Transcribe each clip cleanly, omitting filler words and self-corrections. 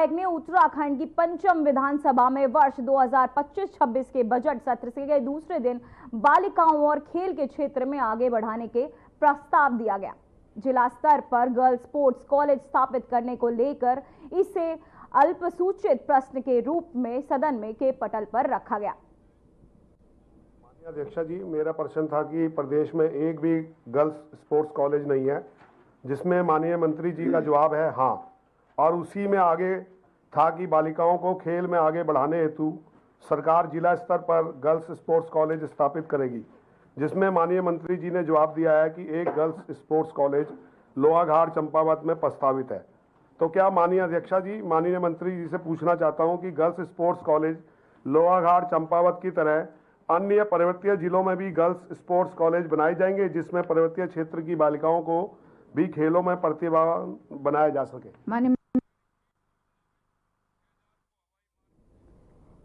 विधायक ने उत्तराखंड की पंचम विधानसभा में वर्ष 2025-26 के बजट सत्र के दूसरे दिन बालिकाओं और खेल के क्षेत्र में आगे बढ़ाने के प्रस्ताव दिया गया। जिला स्तर पर गर्ल्स स्पोर्ट्स कॉलेज स्थापित करने को लेकर इसे अल्पसूचित प्रश्न के रूप में सदन में के पटल पर रखा गया। माननीय अध्यक्षा जी, मेरा प्रश्न था कि प्रदेश में एक भी गर्ल्स स्पोर्ट्स कॉलेज नहीं है, जिसमें माननीय मंत्री जी का जवाब है हाँ, और उसी में आगे था कि बालिकाओं को खेल में आगे बढ़ाने हेतु सरकार जिला स्तर पर गर्ल्स स्पोर्ट्स कॉलेज स्थापित करेगी, जिसमें माननीय मंत्री जी ने जवाब दिया है कि एक girls sports college Lohaghat Champawat में प्रस्तावित है। तो क्या माननीय अध्यक्षा जी, माननीय मंत्री जी से पूछना चाहता हूं कि girls sports college Lohaghat Champawat की तरह अन्य पर्वतीय जिलों में भी गर्ल्स स्पोर्ट्स कॉलेज बनाए जाएंगे, जिसमें पर्वतीय क्षेत्र की बालिकाओं को भी खेलों में प्रतिभावान बनाया जा सके।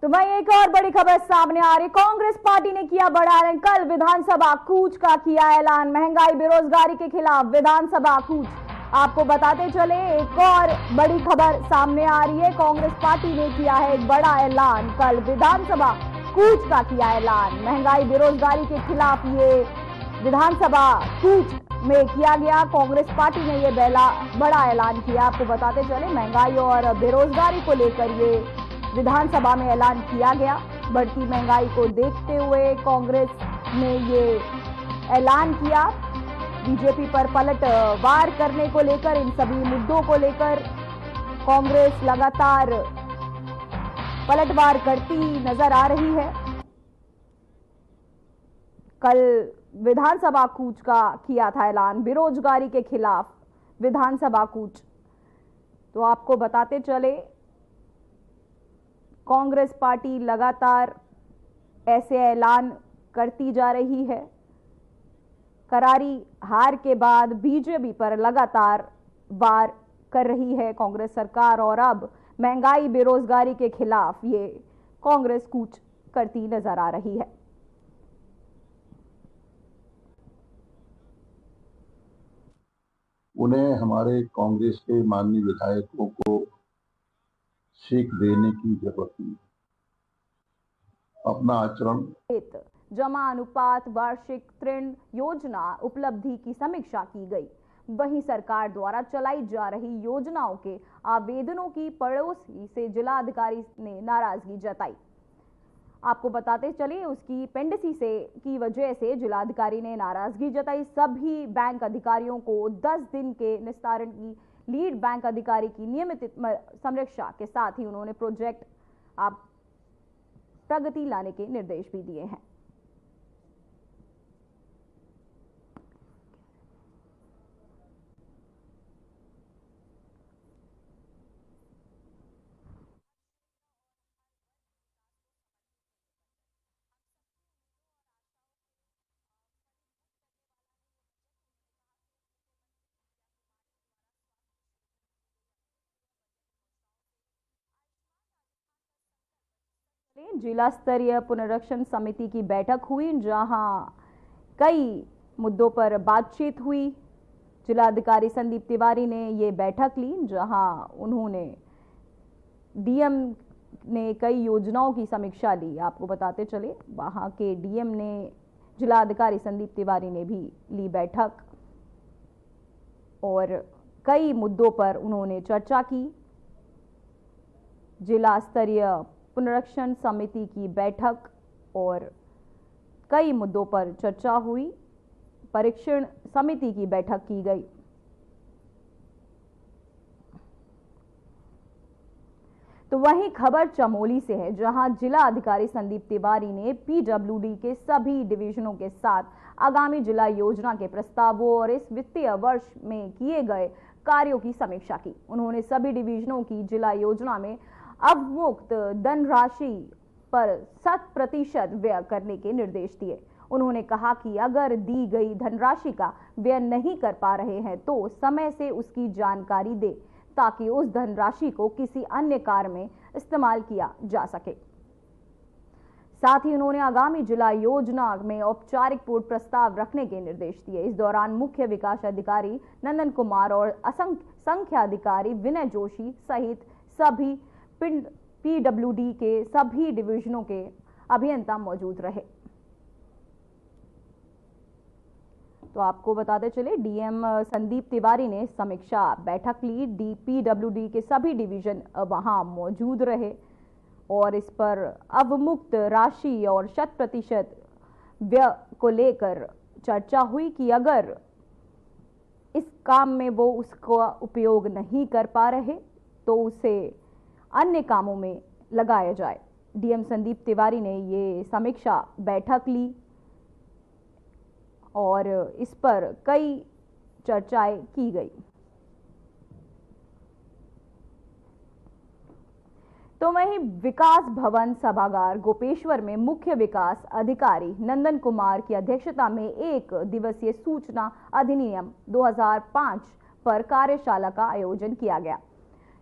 तो वहीं एक और बड़ी खबर सामने आ रही, कांग्रेस पार्टी ने किया बड़ा ऐलान। कल विधानसभा कूच का किया ऐलान। महंगाई बेरोजगारी के खिलाफ विधानसभा कूच। आपको बताते चले, एक और बड़ी खबर सामने आ रही है। कांग्रेस पार्टी ने किया है एक बड़ा ऐलान। कल विधानसभा कूच का किया ऐलान। महंगाई बेरोजगारी के खिलाफ ये विधानसभा कूच में किया गया। कांग्रेस पार्टी ने ये बड़ा ऐलान किया। आपको बताते चले, महंगाई और बेरोजगारी को लेकर ये विधानसभा में ऐलान किया गया। बढ़ती महंगाई को देखते हुए कांग्रेस ने ये ऐलान किया। बीजेपी पर पलटवार करने को लेकर, इन सभी मुद्दों को लेकर कांग्रेस लगातार पलटवार करती नजर आ रही है। कल विधानसभा कूच का किया था ऐलान, बेरोजगारी के खिलाफ विधानसभा कूच। तो आपको बताते चले, कांग्रेस पार्टी लगातार ऐसे ऐलान करती जा रही है। करारी हार के बाद बीजेपी पर लगातार वार कर रही है कांग्रेस सरकार, और अब महंगाई बेरोजगारी के खिलाफ ये कांग्रेस कूच करती नजर आ रही है। उन्हें हमारे कांग्रेस के माननीय विधायकों को सीख देने की जरूरत नहीं। अपना आचरण जमा अनुपात वार्षिक ऋण योजना उपलब्धि की समीक्षा की गई। वहीं सरकार द्वारा चलाई जा रही योजनाओं के आवेदनों की पड़ोसी से जिलाधिकारी ने नाराजगी जताई। आपको बताते चलिए, उसकी पेंडिसी से की वजह से जिलाधिकारी ने नाराजगी जताई। सभी बैंक अधिकारियों को 10 दिन के निस्तारण की लीड बैंक अधिकारी की नियमित समीक्षा के साथ ही उन्होंने प्रोजेक्ट प्रगति लाने के निर्देश भी दिए हैं। जिला स्तरीय पुनरीक्षण समिति की बैठक हुई, जहां कई मुद्दों पर बातचीत हुई। जिलाधिकारी संदीप तिवारी ने ये बैठक ली, जहां उन्होंने डीएम ने कई योजनाओं की समीक्षा ली। आपको बताते चले, वहां के डीएम ने, जिलाधिकारी संदीप तिवारी ने भी ली बैठक और कई मुद्दों पर उन्होंने चर्चा की। जिला स्तरीय पुनरीक्षण समिति की बैठक और कई मुद्दों पर चर्चा हुई। परीक्षण समिति की बैठक की गई। तो वहीं खबर चमोली से है, जहां जिला अधिकारी संदीप तिवारी ने पीडब्ल्यूडी के सभी डिवीजनों के साथ आगामी जिला योजना के प्रस्तावों और इस वित्तीय वर्ष में किए गए कार्यों की समीक्षा की। उन्होंने सभी डिवीजनों की जिला योजना में अवमुक्त धनराशि पर 100% व्यय करने के निर्देश दिए। उन्होंने कहा कि अगर दी गई धनराशि का व्यय नहीं कर पा रहे हैं तो समय से उसकी जानकारी दे, ताकि उस धनराशि को किसी अन्य कार्य में इस्तेमाल किया जा सके। साथ ही उन्होंने आगामी जिला योजना में औपचारिक पूर्ण प्रस्ताव रखने के निर्देश दिए। इस दौरान मुख्य विकास अधिकारी नंदन कुमार और संख्या अधिकारी विनय जोशी सहित सभी पीडब्ल्यूडी के सभी डिवीजनों के अभियंता मौजूद रहे। तो आपको बताते चले, डीएम संदीप तिवारी ने समीक्षा बैठक ली। पीडब्ल्यूडी के सभी डिवीजन वहां मौजूद रहे और इस पर अवमुक्त राशि और 100% व्यय को लेकर चर्चा हुई कि अगर इस काम में वो उसका उपयोग नहीं कर पा रहे तो उसे अन्य कामों में लगाया जाए। डीएम संदीप तिवारी ने ये समीक्षा बैठक ली और इस पर कई चर्चाएं की गई। तो वहीं विकास भवन सभागार गोपेश्वर में मुख्य विकास अधिकारी नंदन कुमार की अध्यक्षता में 1 दिवसीय सूचना अधिनियम 2005 पर कार्यशाला का आयोजन किया गया,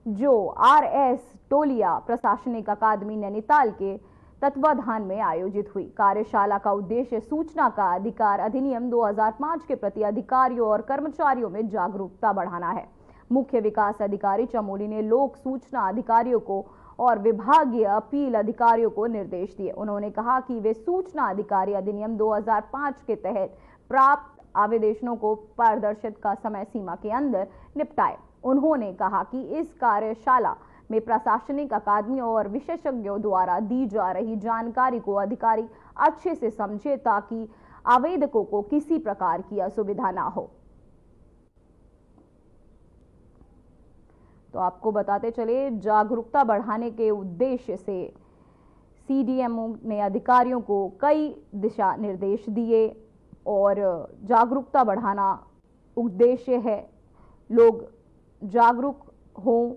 जो आरएस टोलिया प्रशासनिक अकादमी नैनीताल के तत्वाधान में आयोजित हुई। कार्यशाला का उद्देश्य सूचना का अधिकार अधिनियम 2005 के प्रति अधिकारियों और कर्मचारियों में जागरूकता बढ़ाना है। मुख्य विकास अधिकारी चमोली ने लोक सूचना अधिकारियों को और विभागीय अपील अधिकारियों को निर्देश दिए। उन्होंने कहा कि वे सूचना अधिकारी अधिनियम 2005 के तहत प्राप्त आवेदनों को पारदर्शिता का समय सीमा के अंदर निपटाए। उन्होंने कहा कि इस कार्यशाला में प्रशासनिक अकादमियों और विशेषज्ञों द्वारा दी जा रही जानकारी को अधिकारी अच्छे से समझे ताकि आवेदकों को किसी प्रकार की असुविधा ना हो। तो आपको बताते चले, जागरूकता बढ़ाने के उद्देश्य से सीडीएमओ ने अधिकारियों को कई दिशा निर्देश दिए और जागरूकता बढ़ाना उद्देश्य है। लोग जागरूक हों,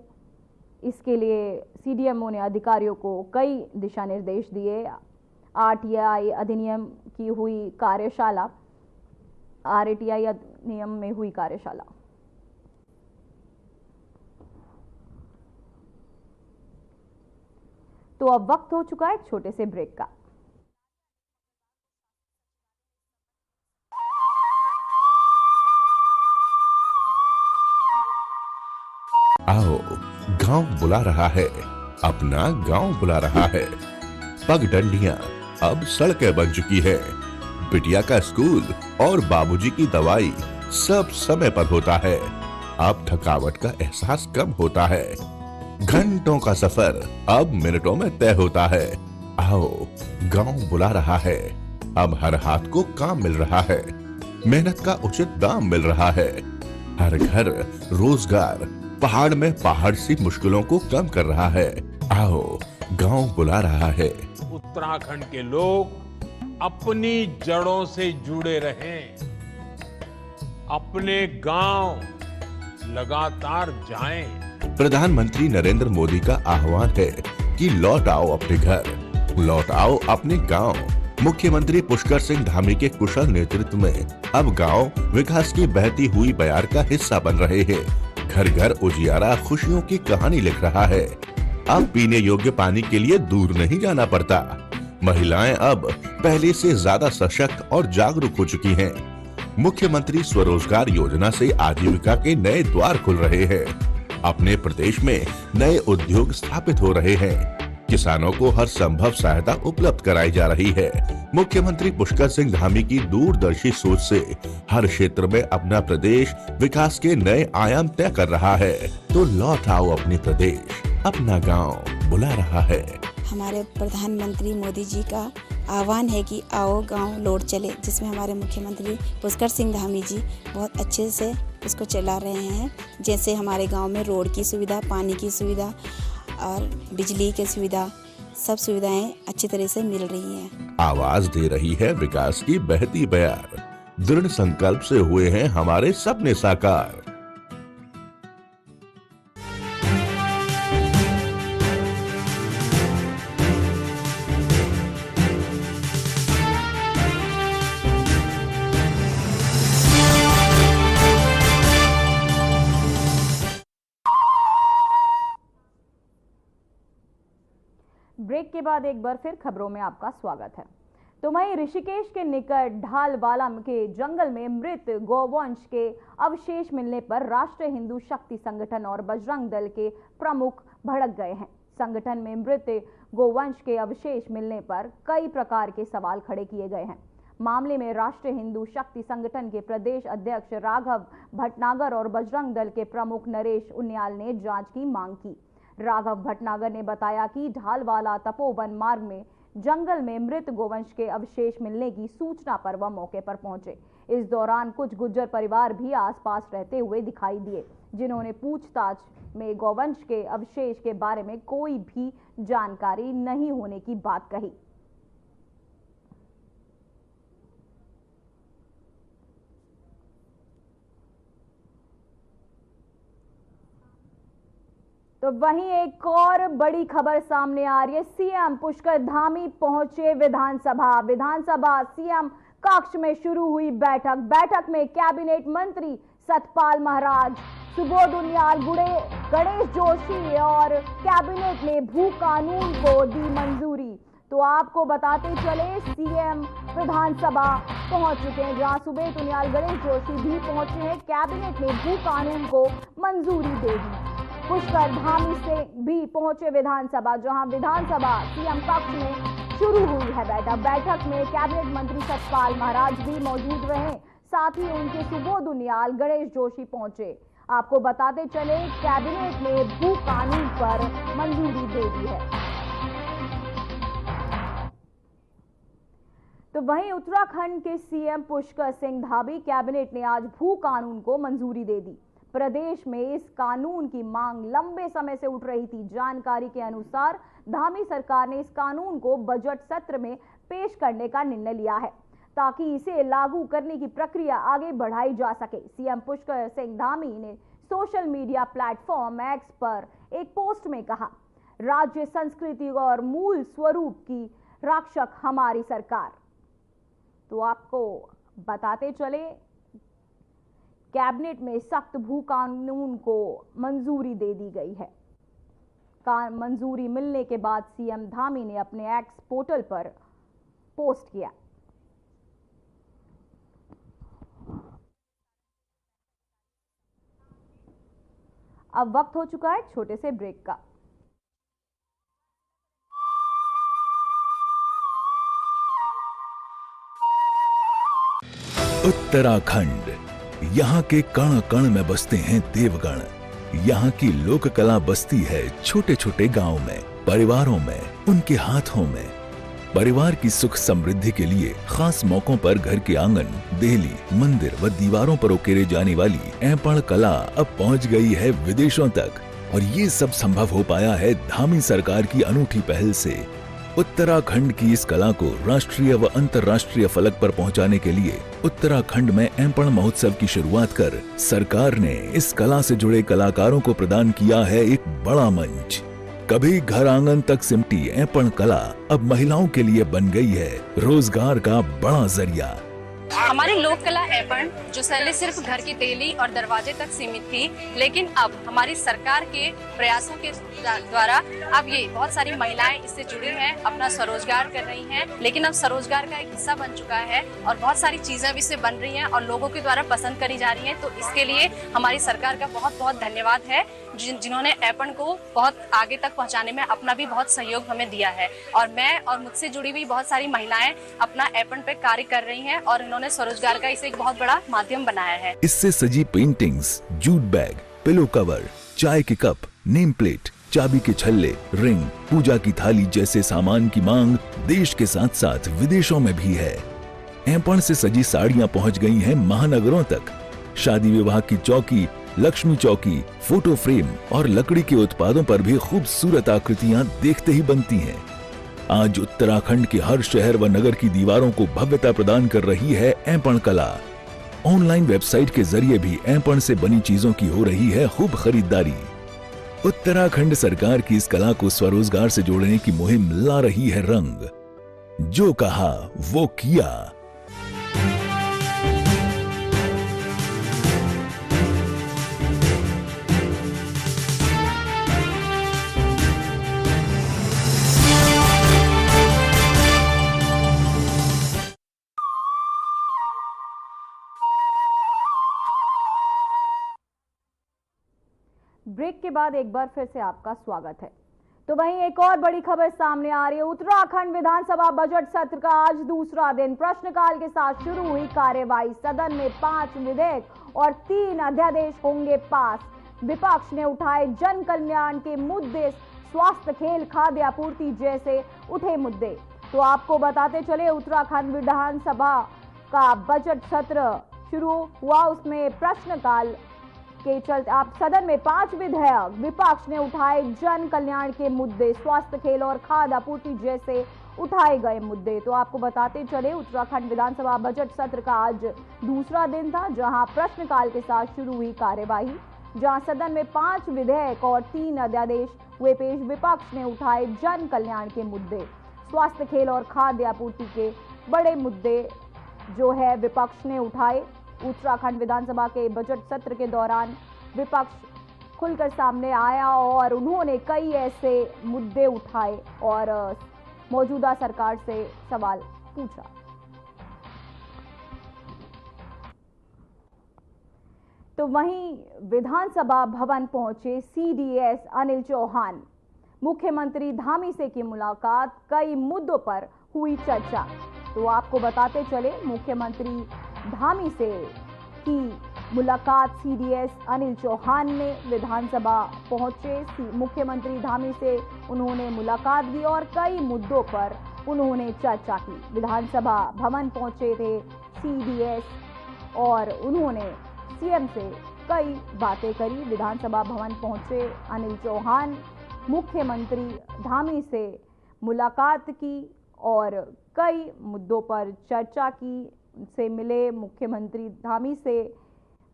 इसके लिए सीडीएमओ ने अधिकारियों को कई दिशा निर्देश दिए। आरटीआई अधिनियम की हुई कार्यशाला, आरटीआई अधिनियम में हुई कार्यशाला। तो अब वक्त हो चुका है एक छोटे से ब्रेक का। आओ, गांव बुला रहा है, अपना गांव बुला रहा है। पगडंडियां अब सड़कें बन चुकी है। बिटिया का स्कूल और बाबूजी की दवाई सब समय पर होता है। अब थकावट का एहसास कम होता है। घंटों का सफर अब मिनटों में तय होता है। आओ, गांव बुला रहा है। अब हर हाथ को काम मिल रहा है। मेहनत का उचित दाम मिल रहा है। हर घर रोजगार पहाड़ में पहाड़ सी मुश्किलों को कम कर रहा है। आओ, गांव बुला रहा है। उत्तराखंड के लोग अपनी जड़ों से जुड़े रहें, अपने गांव लगातार जाएं। प्रधानमंत्री नरेंद्र मोदी का आह्वान है कि लौट आओ अपने घर, लौट आओ अपने गांव। मुख्यमंत्री पुष्कर सिंह धामी के कुशल नेतृत्व में अब गांव विकास की बहती हुई बयार का हिस्सा बन रहे हैं। घर घर उजियारा खुशियों की कहानी लिख रहा है। अब पीने योग्य पानी के लिए दूर नहीं जाना पड़ता। महिलाएं अब पहले से ज्यादा सशक्त और जागरूक हो चुकी हैं। मुख्यमंत्री स्वरोजगार योजना से आजीविका के नए द्वार खुल रहे हैं। अपने प्रदेश में नए उद्योग स्थापित हो रहे हैं। किसानों को हर संभव सहायता उपलब्ध कराई जा रही है। मुख्यमंत्री पुष्कर सिंह धामी की दूरदर्शी सोच से हर क्षेत्र में अपना प्रदेश विकास के नए आयाम तय कर रहा है। तो लौट आओ अपने प्रदेश, अपना गांव बुला रहा है। हमारे प्रधानमंत्री मोदी जी का आह्वान है कि आओ गांव लौट चले, जिसमें हमारे मुख्यमंत्री पुष्कर सिंह धामी जी बहुत अच्छे से उसको चला रहे हैं। जैसे हमारे गांव में रोड की सुविधा, पानी की सुविधा और बिजली की सुविधा, सब सुविधाएं अच्छी तरह से मिल रही हैं। आवाज दे रही है विकास की बहती बयार। दृढ़ संकल्प से हुए हैं हमारे सपने साकार। ब्रेक के बाद एक बार फिर खबरों में आपका स्वागत है। तो वहीं ऋषिकेश के निकट ढालवाला के जंगल में मृत गौवंश के अवशेष मिलने पर राष्ट्रीय हिंदू शक्ति संगठन और बजरंग दल के प्रमुख भड़क गए हैं। संगठन में मृत गौवंश के अवशेष मिलने पर कई प्रकार के सवाल खड़े किए गए हैं। मामले में राष्ट्रीय हिंदू शक्ति संगठन के प्रदेश अध्यक्ष राघव भटनागर और बजरंग दल के प्रमुख नरेश उनियाल ने जांच की मांग की। राघव भटनागर ने बताया कि ढालवाला तपोवन मार्ग में जंगल में मृत गौवंश के अवशेष मिलने की सूचना पर वह मौके पर पहुंचे। इस दौरान कुछ गुर्जर परिवार भी आसपास रहते हुए दिखाई दिए, जिन्होंने पूछताछ में गौवंश के अवशेष के बारे में कोई भी जानकारी नहीं होने की बात कही। तो वहीं एक और बड़ी खबर सामने आ रही है। सीएम पुष्कर धामी पहुंचे विधानसभा सीएम कक्ष में शुरू हुई बैठक में कैबिनेट मंत्री सतपाल महाराज, सुबोध उनियाल, गणेश जोशी और कैबिनेट ने भू कानून को दी मंजूरी। तो आपको बताते चले सीएम विधानसभा पहुंच चुके हैं, जहां सुबोध उनियाल, गणेश जोशी भी पहुंचे हैं। कैबिनेट ने भू कानून को मंजूरी दे दी। पुष्कर धामी से भी पहुंचे विधानसभा, जहां विधानसभा सीएम कक्ष में शुरू हुई है बैठक में कैबिनेट मंत्री सतपाल महाराज भी मौजूद रहे, साथ ही उनके सुबोध उनियाल, गणेश जोशी पहुंचे। आपको बताते चले कैबिनेट ने भू कानून पर मंजूरी दे दी है। तो वहीं उत्तराखंड के सीएम पुष्कर सिंह धामी, कैबिनेट ने आज भू कानून को मंजूरी दे दी। प्रदेश में इस कानून की मांग लंबे समय से उठ रही थी। जानकारी के अनुसार धामी सरकार ने इस कानून को बजट सत्र में पेश करने का निर्णय लिया है, ताकि इसे लागू करने की प्रक्रिया आगे बढ़ाई जा सके। सीएम पुष्कर सिंह धामी ने सोशल मीडिया प्लेटफॉर्म एक्स पर एक पोस्ट में कहा, राज्य संस्कृति और मूल स्वरूप की रक्षक हमारी सरकार। तो आपको बताते चले कैबिनेट में सख्त भू कानून को मंजूरी दे दी गई है। मंजूरी मिलने के बाद सीएम धामी ने अपने एक्स पोर्टल पर पोस्ट किया। अब वक्त हो चुका है छोटे से ब्रेक का। उत्तराखंड, यहाँ के कण कण में बसते हैं देवगण। यहाँ की लोक कला बसती है छोटे छोटे गांव में, परिवारों में, उनके हाथों में। परिवार की सुख समृद्धि के लिए खास मौकों पर घर के आंगन, देहली, मंदिर व दीवारों पर उकेरे जाने वाली ऐंपण कला अब पहुँच गई है विदेशों तक, और ये सब संभव हो पाया है धामी सरकार की अनूठी पहल से। उत्तराखंड की इस कला को राष्ट्रीय व अंतर्राष्ट्रीय फलक पर पहुंचाने के लिए उत्तराखंड में ऐंपण महोत्सव की शुरुआत कर सरकार ने इस कला से जुड़े कलाकारों को प्रदान किया है एक बड़ा मंच। कभी घर आंगन तक सिमटी ऐंपण कला अब महिलाओं के लिए बन गई है रोजगार का बड़ा जरिया। हमारी लोक कला ऐंपण जो पहले सिर्फ घर की तेली और दरवाजे तक सीमित थी, लेकिन अब हमारी सरकार के प्रयासों के द्वारा अब ये बहुत सारी महिलाएं इससे जुड़ी हैं, अपना स्वरोजगार कर रही हैं। लेकिन अब स्वरोजगार का एक हिस्सा बन चुका है और बहुत सारी चीजें भी इससे बन रही हैं और लोगों के द्वारा पसंद करी जा रही हैं। तो इसके लिए हमारी सरकार का बहुत बहुत धन्यवाद है, जिन्होंने ऐंपण को बहुत आगे तक पहुंचाने में अपना भी बहुत सहयोग हमें दिया है। और मैं और मुझसे जुड़ी हुई बहुत सारी महिलाएं अपना ऐंपण पे कार्य कर रही हैं और इन्होंने स्वरोजगार का इसे एक बहुत बड़ा माध्यम बनाया है। इससे सजी paintings, jute bag, pillow cover, चाय के कप, नेम प्लेट, चाबी के छल्ले, रिंग, पूजा की थाली जैसे सामान की मांग देश के साथ साथ विदेशों में भी है। ऐंपण से सजी साड़ियां पहुंच गई हैं महानगरों तक। शादी विवाह की चौकी, लक्ष्मी चौकी, फोटो फ्रेम और लकड़ी के उत्पादों पर भी खूबसूरत आकृतियां देखते ही बनती हैं। आज उत्तराखंड के हर शहर व नगर की दीवारों को भव्यता प्रदान कर रही है ऐंपण कला। ऑनलाइन वेबसाइट के जरिए भी ऐंपण से बनी चीजों की हो रही है खूब खरीदारी। उत्तराखंड सरकार की इस कला को स्वरोजगार से जोड़ने की मुहिम ला रही है रंग। जो कहा वो किया। के बाद एक बार फिर से आपका स्वागत है। तो वहीं एक और बड़ी खबर सामने आ रही है। उत्तराखंड विधानसभा बजट सत्र का आज दूसरा दिन प्रश्नकाल के साथ शुरू हुई कार्यवाही। सदन में 5 विधेयक और 3 अध्यादेश होंगे पास। विपक्ष ने उठाए जन कल्याण के मुद्दे, स्वास्थ्य, खेल, खाद्य आपूर्ति जैसे उठे मुद्दे। तो आपको बताते चले, उत्तराखंड विधानसभा का बजट सत्र शुरू हुआ, उसमें प्रश्नकाल के चलते आप सदन में 5 विधेयक, विपक्ष ने उठाए जन कल्याण के मुद्दे, स्वास्थ्य, खेल और खाद्य आपूर्ति जैसे उठाए गए मुद्दे। तो आपको बताते चले, उत्तराखंड विधानसभा बजट सत्र का आज दूसरा दिन था, जहां प्रश्नकाल के साथ शुरू हुई कार्यवाही, जहां सदन में 5 विधेयक और 3 अध्यादेश हुए पेश। विपक्ष ने उठाए जन कल्याण के मुद्दे, स्वास्थ्य, खेल और खाद्य आपूर्ति के बड़े मुद्दे जो है विपक्ष ने उठाए। उत्तराखंड विधानसभा के बजट सत्र के दौरान विपक्ष खुलकर सामने आया और उन्होंने कई ऐसे मुद्दे उठाए और मौजूदा सरकार से सवाल पूछा। तो वहीं विधानसभा भवन पहुंचे सीडीएस अनिल चौहान। मुख्यमंत्री धामी से की मुलाकात, कई मुद्दों पर हुई चर्चा। तो आपको बताते चले, मुख्यमंत्री धामी से की मुलाकात सीडीएस अनिल चौहान ने विधानसभा पहुंचे। मुख्यमंत्री धामी से उन्होंने मुलाकात की और कई मुद्दों पर उन्होंने चर्चा की। विधानसभा भवन पहुंचे थे सीडीएस और उन्होंने सीएम से कई बातें करी। विधानसभा भवन पहुंचे अनिल चौहान, मुख्यमंत्री धामी से मुलाकात की और कई मुद्दों पर चर्चा की। से मिले मुख्यमंत्री धामी से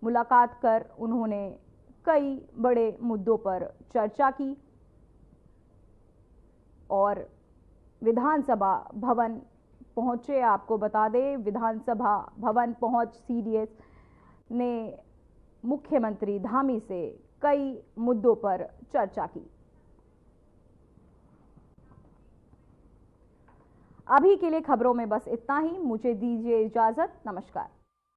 मुलाकात कर उन्होंने कई बड़े मुद्दों पर चर्चा की और विधानसभा भवन पहुंचे। आपको बता दें, विधानसभा भवन पहुंच सीडीएस ने मुख्यमंत्री धामी से कई मुद्दों पर चर्चा की। अभी के लिए खबरों में बस इतना ही। मुझे दीजिए इजाजत। नमस्कार।